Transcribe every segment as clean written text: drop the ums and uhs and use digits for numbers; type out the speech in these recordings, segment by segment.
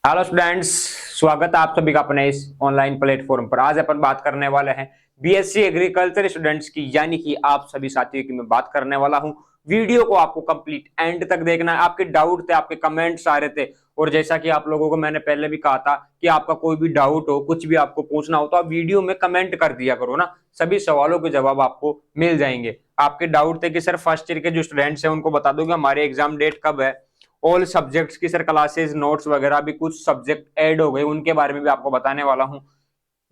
Hello students, स्वागत है आप सभी का अपने इस ऑनलाइन प्लेटफॉर्म पर। आज अपन बात करने वाले हैं बीएससी एग्रीकल्चर स्टूडेंट्स की, यानी कि आप सभी साथियों की मैं बात करने वाला हूं। वीडियो को आपको कंप्लीट एंड तक देखना है। आपके डाउट थे, आपके कमेंट्स आ रहे थे, और जैसा कि आप लोगों को मैंने पहले भी कहा था कि आपका कोई भी डाउट हो, कुछ भी आपको पूछना हो तो आप वीडियो में कमेंट कर दिया करो ना, सभी सवालों के जवाब आपको मिल जाएंगे। आपके डाउट थे कि सर फर्स्ट ईयर के जो स्टूडेंट्स हैं उनको बता दोगे हमारे एग्जाम डेट कब है, ऑल सब्जेक्ट्स की सर क्लासेस नोट्स वगैरह भी कुछ सब्जेक्ट ऐड हो गए, उनके बारे में भी आपको बताने वाला हूं।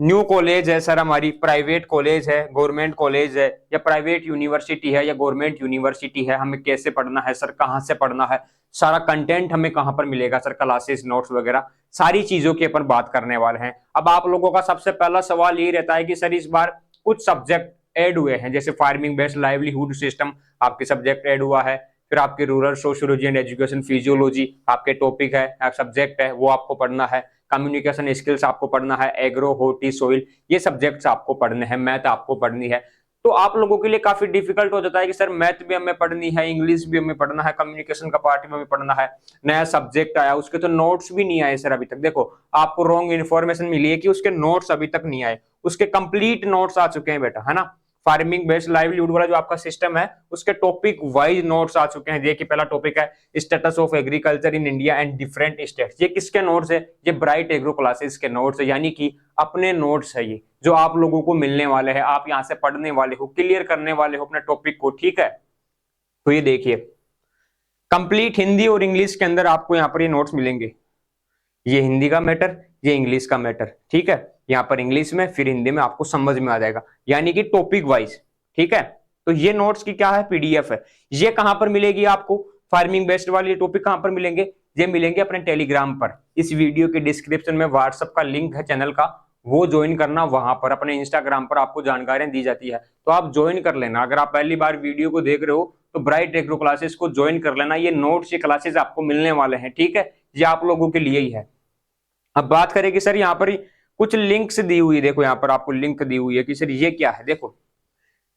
न्यू कॉलेज है सर, हमारी प्राइवेट कॉलेज है, गवर्नमेंट कॉलेज है, या प्राइवेट यूनिवर्सिटी है या गवर्नमेंट यूनिवर्सिटी है, हमें कैसे पढ़ना है सर, कहाँ से पढ़ना है, सारा कंटेंट हमें कहाँ पर मिलेगा सर, क्लासेस नोट्स वगैरह सारी चीजों की अपन बात करने वाले हैं। अब आप लोगों का सबसे पहला सवाल ये रहता है कि सर इस बार कुछ सब्जेक्ट ऐड हुए हैं, जैसे फार्मिंग बेस्ड लाइवलीहुड सिस्टम आपके सब्जेक्ट ऐड हुआ है, फिर आपके rural sociology and education physiology आपके टॉपिक है, सब्जेक्ट है, वो आपको पढ़ना है। कम्युनिकेशन स्किल्स आपको पढ़ना है, एग्रो होर्टी सोइल ये सब्जेक्ट्स आपको पढ़ने हैं, मैथ आपको पढ़नी है। तो आप लोगों के लिए काफी डिफिकल्ट हो जाता है कि सर मैथ भी हमें पढ़नी है, इंग्लिश भी हमें पढ़ना है, कम्युनिकेशन का पार्ट भी हमें पढ़ना है, नया सब्जेक्ट आया उसके तो नोट्स भी नहीं आए सर अभी तक। देखो, आपको रॉन्ग इन्फॉर्मेशन मिली है कि उसके नोट्स अभी तक नहीं आए, उसके कंप्लीट नोट्स आ चुके हैं बेटा, है ना। फार्मिंग बेस्ड लाइवलीहुड वाला जो आपका सिस्टम है उसके टॉपिक वाइज नोट्स आ चुके हैं। देखिए, पहला टॉपिक है status of agriculture in India and different states. ये किसके नोट्स है? ये ब्राइट एग्रो क्लासेस के नोट्स है, यानी कि अपने नोट्स है ये जो आप लोगों को मिलने वाले हैं। आप यहाँ से पढ़ने वाले हो, क्लियर करने वाले हो अपने टॉपिक को, ठीक है। तो ये देखिए, कंप्लीट हिंदी और इंग्लिश के अंदर आपको यहाँ पर ये नोट्स मिलेंगे। ये हिंदी का मैटर, ये इंग्लिश का मैटर, ठीक है। यहाँ पर इंग्लिश में फिर हिंदी में आपको समझ में आ जाएगा, यानी कि टॉपिक वाइज, ठीक है। तो ये नोट्स की क्या है, पीडीएफ है। ये कहां पर मिलेगी आपको? फार्मिंग बेस्ड वाली टॉपिक कहां पर मिलेंगे? ये मिलेंगे अपने टेलीग्राम पर। इस वीडियो के डिस्क्रिप्शन में व्हाट्सएप का लिंक है चैनल का, वो ज्वाइन करना। वहां पर अपने इंस्टाग्राम पर आपको जानकारियां दी जाती है, तो आप ज्वाइन कर लेना। अगर आप पहली बार वीडियो को देख रहे हो तो ब्राइट एग्रो क्लासेस को ज्वाइन कर लेना। ये नोट्स, ये क्लासेस आपको मिलने वाले हैं, ठीक है। ये आप लोगों के लिए ही है। अब बात करें कि सर यहाँ पर कुछ लिंक्स दी हुई है। देखो, यहाँ पर आपको लिंक दी हुई है कि सर ये क्या है। देखो,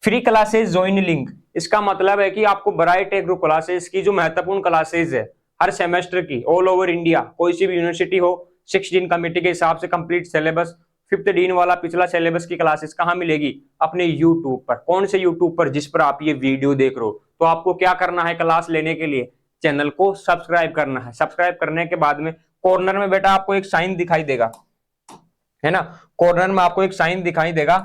फ्री क्लासेस ज्वाइन लिंक। इसका मतलब है कि आपको ब्राइट एग्रो क्लासेस की जो महत्वपूर्ण क्लासेस है हर सेमेस्टर की, ऑल ओवर इंडिया, कोई सी भी यूनिवर्सिटी हो, 16 कमेटी के हिसाब से कंप्लीट सिलेबस, 5th डीन वाला पिछला सिलेबस की क्लासेस कहाँ मिलेगी? अपने यूट्यूब पर। कौन से यूट्यूब पर? जिस पर आप ये वीडियो देख रहे हो। तो आपको क्या करना है क्लास लेने के लिए? चैनल को सब्सक्राइब करना है। सब्सक्राइब करने के बाद में कॉर्नर में बेटा आपको एक साइन दिखाई देगा, है ना। कॉर्नर में आपको एक साइन दिखाई देगा,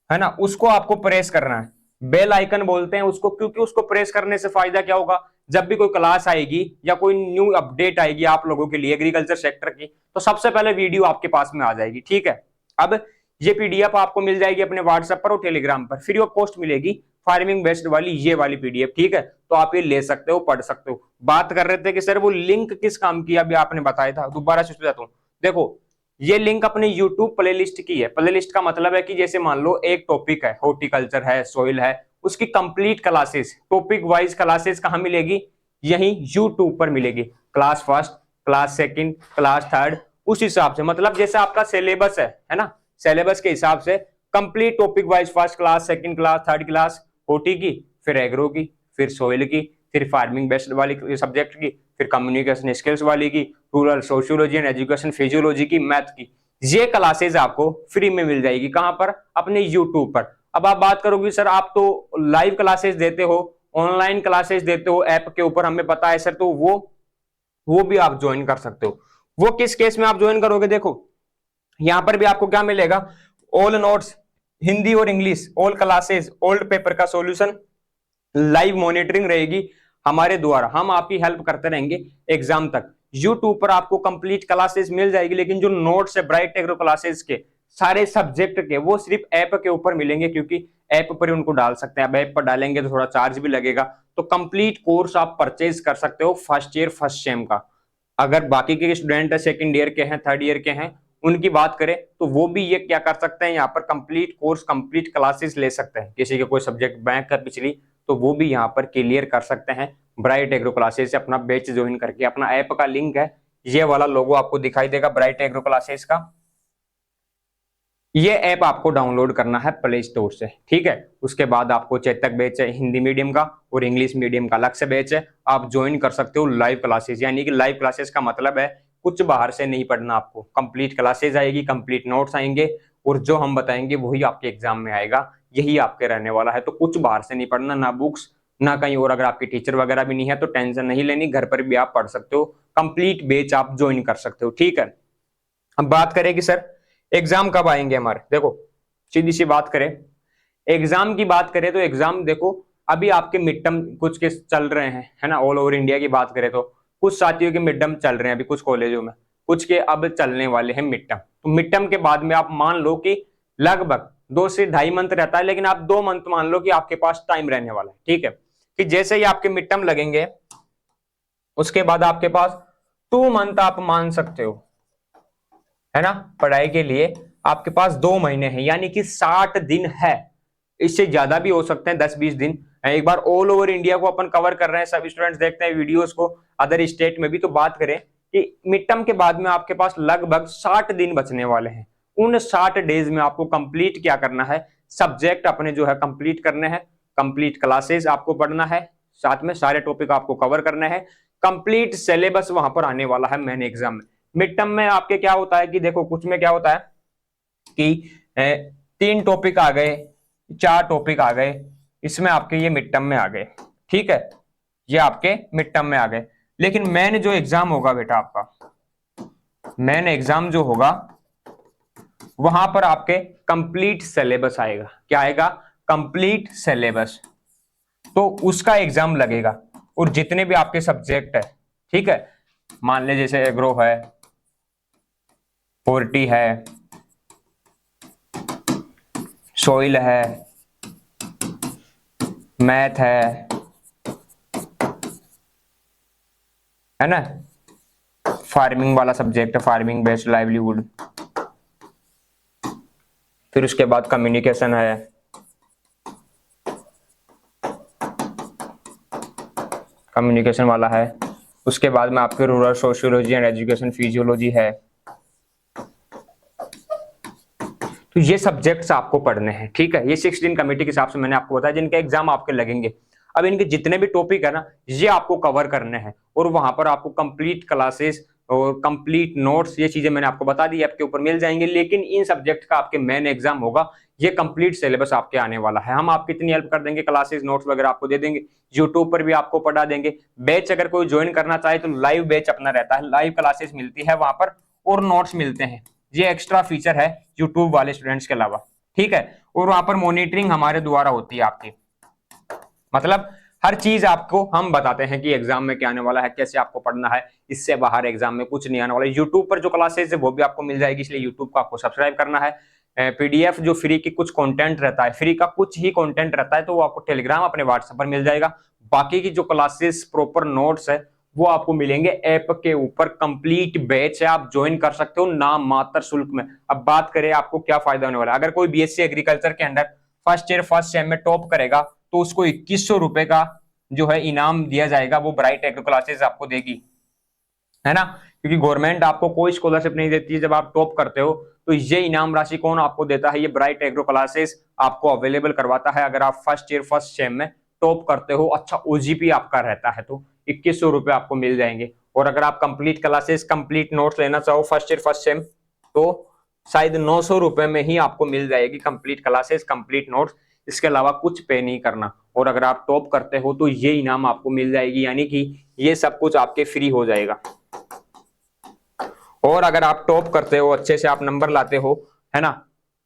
है ना, उसको आपको प्रेस करना है। बेल आइकन बोलते हैं उसको, क्योंकि उसको प्रेस करने से फायदा क्या होगा? जब भी कोई क्लास आएगी या कोई न्यू अपडेट आएगी आप लोगों के लिए एग्रीकल्चर सेक्टर की, तो सबसे पहले वीडियो आपके पास में आ जाएगी, ठीक है। अब ये पीडीएफ आपको मिल जाएगी अपने व्हाट्सएप पर और टेलीग्राम पर। फ्री ऑफ कॉस्ट मिलेगी फार्मिंग बेस्ड वाली ये वाली पीडीएफ, ठीक है। तो आप ये ले सकते हो, पढ़ सकते हो। बात कर रहे थे कि सर वो लिंक किस काम की, अभी आपने बताया था, दोबारा से जाता हूं। देखो, ये लिंक अपने YouTube प्लेलिस्ट की है। प्लेलिस्ट का मतलब है कि जैसे मान लो एक टॉपिक है, हॉर्टिकल्चर है, सोइल है, उसकी complete classes, topic wise classes कहां मिलेगी? यही YouTube पर मिलेगी। Class first, class second, class third, उस हिसाब से, मतलब जैसे आपका सिलेबस है ना, सिलेबस के हिसाब से complete topic wise first class, second class, third class horti की, फिर एग्रो की, फिर सोइल की, फिर फार्मिंग बेस्ड वाली सब्जेक्ट की, फिर कम्युनिकेशन स्किल्स वाली की, rural sociology and education physiology की, मैथ की। ये क्लासेस आपको फ्री में मिल जाएगी। कहां पर? अपने यूट्यूब पर। अब आप बात करोगे सर आप तो लाइव क्लासेस देते हो, ऑनलाइन क्लासेस देते हो ऐप के ऊपर, हमें पता है सर, तो वो भी आप ज्वाइन कर सकते हो। वो किस केस में आप ज्वाइन करोगे? देखो, यहां पर भी आपको क्या मिलेगा? ऑल नोट्स, हिंदी और English, all classes, old paper का सॉल्यूशन, लाइव मॉनिटरिंग रहेगी हमारे द्वारा, हम आपकी हेल्प करते रहेंगे एग्जाम तक। यूट्यूब पर आपको कंप्लीट क्लासेस मिल जाएगी, लेकिन जो नोट्स है ब्राइट एग्रो क्लासेस के सारे सब्जेक्ट के, वो सिर्फ ऐप के ऊपर मिलेंगे, क्योंकि ऐप पर ही उनको डाल सकते हैं। अब ऐप पर डालेंगे तो थोड़ा चार्ज भी लगेगा। तो कंप्लीट कोर्स आप परचेज कर सकते हो फर्स्ट ईयर फर्स्ट सेम का। अगर बाकी के स्टूडेंट है, सेकंड ईयर के हैं, थर्ड ईयर के हैं, उनकी बात करें तो वो भी ये क्या कर सकते हैं, यहाँ पर कंप्लीट कोर्स, कंप्लीट क्लासेस ले सकते हैं। किसी के कोई सब्जेक्ट बैंक का पिछली, तो वो भी यहाँ पर क्लियर कर सकते हैं ब्राइट एग्रो क्लासेस से अपना बैच ज्वाइन करके। अपना ऐप का लिंक है, ये वाला लोगो आपको दिखाई देगा ब्राइट एग्रो क्लासेस का। ये ऐप आपको डाउनलोड करना है प्ले स्टोर से, ठीक है। उसके बाद आपको चेतक बैच है हिंदी मीडियम का, और इंग्लिश मीडियम का अलग से बैच है। आप ज्वाइन कर सकते हो लाइव क्लासेस, यानी कि लाइव क्लासेस का मतलब है कुछ बाहर से नहीं पढ़ना आपको, कंप्लीट क्लासेज आएगी, कंप्लीट नोट्स आएंगे और जो हम बताएंगे वही आपके एग्जाम में आएगा, यही आपके रहने वाला है। तो कुछ बाहर से नहीं पढ़ना, ना बुक्स ना कहीं और। अगर आपके टीचर वगैरह भी नहीं है तो टेंशन नहीं लेनी, घर पर भी आप पढ़ सकते हो, कंप्लीट बैच आप ज्वाइन कर सकते हो, ठीक है। अब बात करें कि सर एग्जाम कब आएंगे हमारे, देखो सीधी सी बात करें, एग्जाम की बात करें तो एग्जाम देखो अभी आपके मिड टर्म कुछ के चल रहे हैं, है ना। ऑल ओवर इंडिया की बात करें तो कुछ साथियों के मिड टर्म चल रहे हैं अभी कुछ कॉलेजों में, कुछ के अब चलने वाले हैं मिड टर्म। तो मिड टर्म के बाद में आप मान लो कि लगभग 2 से ढाई मंथ रहता है, लेकिन आप 2 मंथ मान लो कि आपके पास टाइम रहने वाला है, ठीक है। कि जैसे ही आपके मिड टर्म लगेंगे उसके बाद आपके पास 2 मंथ आप मान सकते हो, है ना, पढ़ाई के लिए आपके पास 2 महीने हैं, यानी कि 60 दिन है। इससे ज्यादा भी हो सकते हैं, 10-20 दिन। एक बार ऑल ओवर इंडिया को अपन कवर कर रहे हैं, सब स्टूडेंट्स देखते हैं वीडियोस को अदर स्टेट में भी। तो बात करें कि मिड टर्म के बाद में आपके पास लगभग 60 दिन बचने वाले हैं। उन 60 डेज में आपको कंप्लीट क्या करना है, सब्जेक्ट अपने जो है कंप्लीट करने हैं, कंप्लीट क्लासेस आपको पढ़ना है, साथ में सारे टॉपिक आपको कवर करने हैं, कंप्लीट सिलेबस वहां पर आने वाला है मेन एग्जाम में। मिड टर्म में आपके क्या होता है कि देखो कुछ में क्या होता है कि 3 टॉपिक आ गए, 4 टॉपिक आ गए, इसमें आपके ये मिड टर्म में आ गए, ठीक है, ये आपके मिड टर्म में आ गए। लेकिन मेन जो एग्जाम होगा बेटा आपका, मेन एग्जाम जो होगा वहां पर आपके कंप्लीट सिलेबस आएगा। क्या आएगा, कंप्लीट सिलेबस। तो उसका एग्जाम लगेगा और जितने भी आपके सब्जेक्ट है, ठीक है, मान ले जैसे एग्रो है, पोर्टी है, सोइल है, मैथ है ना, फार्मिंग वाला सब्जेक्ट है, फार्मिंग बेस्ड लाइवलीहुड, फिर उसके बाद कम्युनिकेशन है, कम्युनिकेशन वाला है, उसके बाद में आपके rural sociology and education physiology है। तो ये सब्जेक्ट्स आपको पढ़ने हैं, ठीक है। ये 16 कमेटी के हिसाब से मैंने आपको बताया जिनके एग्जाम आपके लगेंगे। अब इनके जितने भी टॉपिक है ना, ये आपको कवर करने हैं और वहां पर आपको कंप्लीट क्लासेस और कंप्लीट नोट्स, ये चीजें मैंने आपको बता दी, आपके ऊपर मिल जाएंगे। लेकिन इन सब्जेक्ट का आपके मेन एग्जाम होगा, ये कंप्लीट सिलेबस आपके आने वाला है। हम आपकी इतनी हेल्प कर देंगे, क्लासेस नोट्स वगैरह आपको दे देंगे, यूट्यूब पर भी आपको पढ़ा देंगे। बैच अगर कोई ज्वाइन करना चाहे तो लाइव बैच अपना रहता है, लाइव क्लासेस मिलती है वहां पर और नोट्स मिलते हैं। ये एक्स्ट्रा फीचर है यूट्यूब वाले स्टूडेंट्स के अलावा, ठीक है। और वहां पर मॉनिटरिंग हमारे द्वारा होती है आपकी, मतलब हर चीज आपको हम बताते हैं कि एग्जाम में क्या आने वाला है, कैसे आपको पढ़ना है। इससे बाहर एग्जाम में कुछ नहीं आने वाला। यूट्यूब पर जो क्लासेस है वो भी आपको मिल जाएगी, इसलिए यूट्यूब को आपको सब्सक्राइब करना है। पीडीएफ जो फ्री की कुछ कंटेंट रहता है, फ्री का कुछ ही कंटेंट रहता है, तो वो आपको टेलीग्राम अपने व्हाट्सएप पर मिल जाएगा। बाकी की जो क्लासेस प्रॉपर नोट्स है वो आपको मिलेंगे ऐप के ऊपर। कंप्लीट बैच है, आप ज्वाइन कर सकते हो नाम मात्र शुल्क में। अब बात करें आपको क्या फायदा होने वाला है, अगर कोई बीएससी एग्रीकल्चर के अंदर फर्स्ट ईयर फर्स्ट सेम में टॉप करेगा तो उसको 2100 रुपए का जो है इनाम दिया जाएगा, वो ब्राइट एग्रो क्लासेस आपको देगी, है ना। क्योंकि गवर्नमेंट आपको कोई स्कॉलरशिप नहीं देती है जब आप टॉप करते हो, तो ये इनाम राशि कौन आपको देता है, ये ब्राइट एग्रो क्लासेस आपको अवेलेबल करवाता है। अगर आप फर्स्ट ईयर फर्स्ट सेम में टॉप करते हो, अच्छा ओजीपी आपका रहता है, तो 2100 रुपए आपको मिल जाएंगे। और अगर आप कंप्लीट क्लासेस कंप्लीट नोट्स लेना चाहो फर्स्ट ईयर फर्स्ट सेम, तो शायद 900 रुपए में ही आपको मिल जाएगी कंप्लीट क्लासेस कंप्लीट नोट्स। इसके अलावा कुछ पे नहीं करना। और अगर आप टॉप करते हो तो ये इनाम आपको मिल जाएगी, यानी कि ये सब कुछ आपके फ्री हो जाएगा। और अगर आप टॉप करते हो, अच्छे से आप नंबर लाते हो, है ना,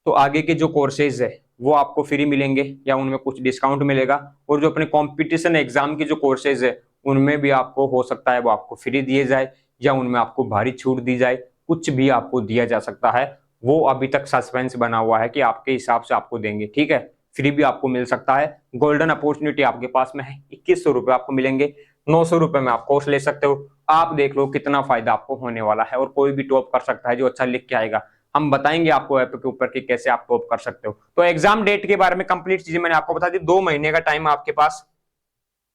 तो आगे के जो कोर्सेज है वो आपको फ्री मिलेंगे या उनमें कुछ डिस्काउंट मिलेगा। और जो अपने कंपटीशन एग्जाम की जो कोर्सेज है उनमें भी आपको हो सकता है वो आपको फ्री दिए जाए या उनमें आपको भारी छूट दी जाए, कुछ भी आपको दिया जा सकता है। वो अभी तक सस्पेंस बना हुआ है कि आपके हिसाब से आपको देंगे, ठीक है। फ्री भी आपको मिल सकता है, गोल्डन अपॉर्चुनिटी आपके पास में है। 2100 रुपए आपको मिलेंगे, 900 रुपए में आप कोर्स ले सकते हो। आप देख लो कितना फायदा आपको होने वाला है। और कोई भी टॉप कर सकता है जो अच्छा लिख के आएगा। हम बताएंगे आपको ऐप के ऊपर कि कैसे आप टॉप कर सकते हो। तो एग्जाम डेट के बारे में कंप्लीट चीजें मैंने आपको बता दी। 2 महीने का टाइम आपके पास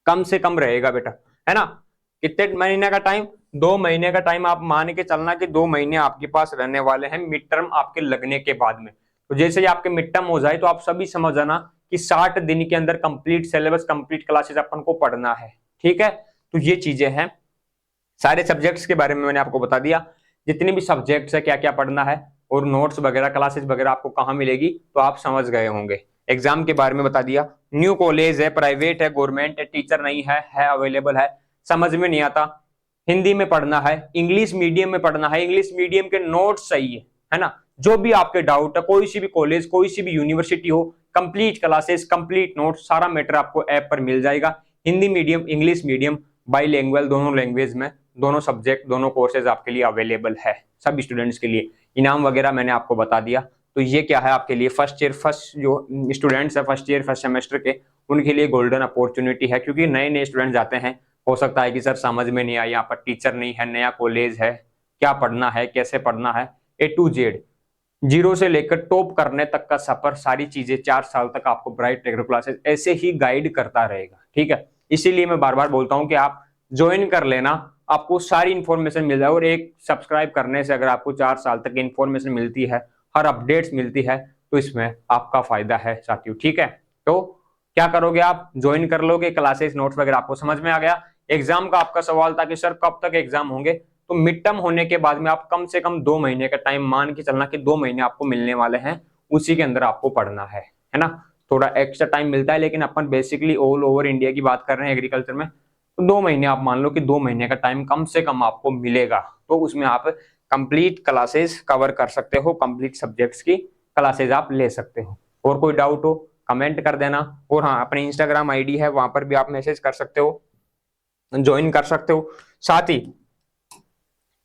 कम से कम रहेगा बेटा, है ना। कितने महीने का टाइम, 2 महीने का टाइम आप मान के चलना कि 2 महीने आपके पास रहने वाले हैं मिड टर्म आपके लगने के बाद में। तो जैसे ही आपके मिड टर्म हो जाए तो आप सभी समझ जाना कि 60 दिन के अंदर कंप्लीट सिलेबस कंप्लीट क्लासेस अपन को पढ़ना है, ठीक है। तो ये चीजें हैं। सारे सब्जेक्ट्स के बारे में मैंने आपको बता दिया, जितने भी सब्जेक्ट्स है क्या क्या पढ़ना है, और नोट्स वगैरह क्लासेस वगैरह आपको कहाँ मिलेगी, तो आप समझ गए होंगे। एग्जाम के बारे में बता दिया, न्यू कॉलेज है, प्राइवेट है, गवर्नमेंट है, टीचर नहीं है अवेलेबल है, समझ में नहीं आता, हिंदी में पढ़ना है, इंग्लिश मीडियम में पढ़ना है, इंग्लिश मीडियम के नोट्स चाहिए, है ना। जो भी आपके डाउट है, कोई सी भी कॉलेज, कोई सी भी यूनिवर्सिटी हो, कंप्लीट क्लासेस, कंप्लीट नोट्स, सारा मैटर आपको ऐप पर मिल जाएगा। Hindi medium, English medium, bilingual, दोनों लैंग्वेज में, दोनों सब्जेक्ट, दोनों कोर्सेज आपके लिए अवेलेबल है सब स्टूडेंट्स के लिए। इनाम वगैरह मैंने आपको बता दिया। तो ये क्या है आपके लिए, फर्स्ट ईयर, फर्स्ट जो स्टूडेंट्स है फर्स्ट ईयर फर्स्ट सेमेस्टर के, उनके लिए गोल्डन अपॉर्चुनिटी है, क्योंकि नए नए स्टूडेंट जाते हैं, हो सकता है कि सर समझ में नहीं आया, यहाँ पर टीचर नहीं है, नया कॉलेज है, क्या पढ़ना है, कैसे पढ़ना है, A to Z, जीरो से लेकर टॉप करने तक का सफर, सारी चीजें 4 साल तक आपको ब्राइट रेगुलर क्लासेस ऐसे ही गाइड करता रहेगा, ठीक है। इसीलिए मैं बार बार बोलता हूं कि आप ज्वाइन कर लेना, आपको सारी इंफॉर्मेशन मिल जाए, और एक सब्सक्राइब करने से अगर आपको 4 साल तक इंफॉर्मेशन मिलती है, हर अपडेट्स मिलती है, तो इसमें आपका फायदा है साथियों, ठीक है। तो क्या करोगे आप, ज्वाइन कर लोगे, क्लासेस नोट्स वगैरह आपको समझ में आ गया। एग्जाम का आपका सवाल था कि सर कब तक एग्जाम होंगे, तो मिड टर्म होने के बाद में आप कम से कम 2 महीने का टाइम मान के चलना कि 2 महीने आपको मिलने वाले हैं, उसी के अंदर आपको पढ़ना है ना। थोड़ा एक्स्ट्रा टाइम मिलता है, लेकिन अपन बेसिकली ऑल ओवर इंडिया की बात कर रहे हैं एग्रीकल्चर में, तो 2 महीने आप मान लो कि 2 महीने का टाइम कम से कम आपको मिलेगा, तो उसमें आप कंप्लीट क्लासेस कवर कर सकते हो, कंप्लीट सब्जेक्ट्स की क्लासेस आप ले सकते हो। और कोई डाउट हो कमेंट कर देना, और हाँ अपनी इंस्टाग्राम आईडी है, वहां पर भी आप मैसेज कर सकते हो, ज्वाइन कर सकते हो। साथ ही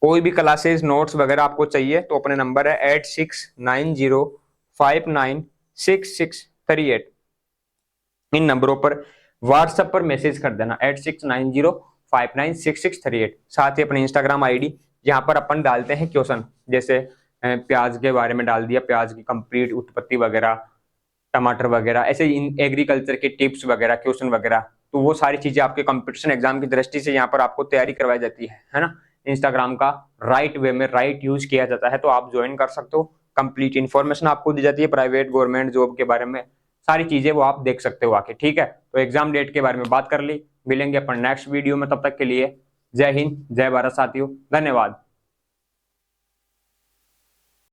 कोई भी क्लासेस नोट्स वगैरह आपको चाहिए तो अपने नंबर है 8690596638, इन नंबरों पर व्हाट्सएप पर मैसेज कर देना 8690596638। साथ ही अपनी इंस्टाग्राम आईडी, जहां पर अपन डालते हैं क्वेश्चन, जैसे प्याज के बारे में डाल दिया, प्याज की कंप्लीट उत्पत्ति वगैरह, टमाटर वगैरह, ऐसे एग्रीकल्चर के टिप्स वगैरह, क्वेश्चन वगैरह, तो वो सारी चीजें आपके कंपटीशन एग्जाम की दृष्टि से यहाँ पर आपको तैयारी करवाई जाती है ना। इंस्टाग्राम का राइट वे में राइट यूज किया जाता है, तो आप ज्वाइन कर सकते हो, कंप्लीट इन्फॉर्मेशन आपको दी जाती है, प्राइवेट गवर्नमेंट जॉब के बारे में सारी चीजें वो आप देख सकते हो आके, ठीक है। तो एग्जाम डेट के बारे में बात कर ली, मिलेंगे अपन नेक्स्ट वीडियो में, तब तक के लिए जय हिंद, जय भारत साथियों, धन्यवाद।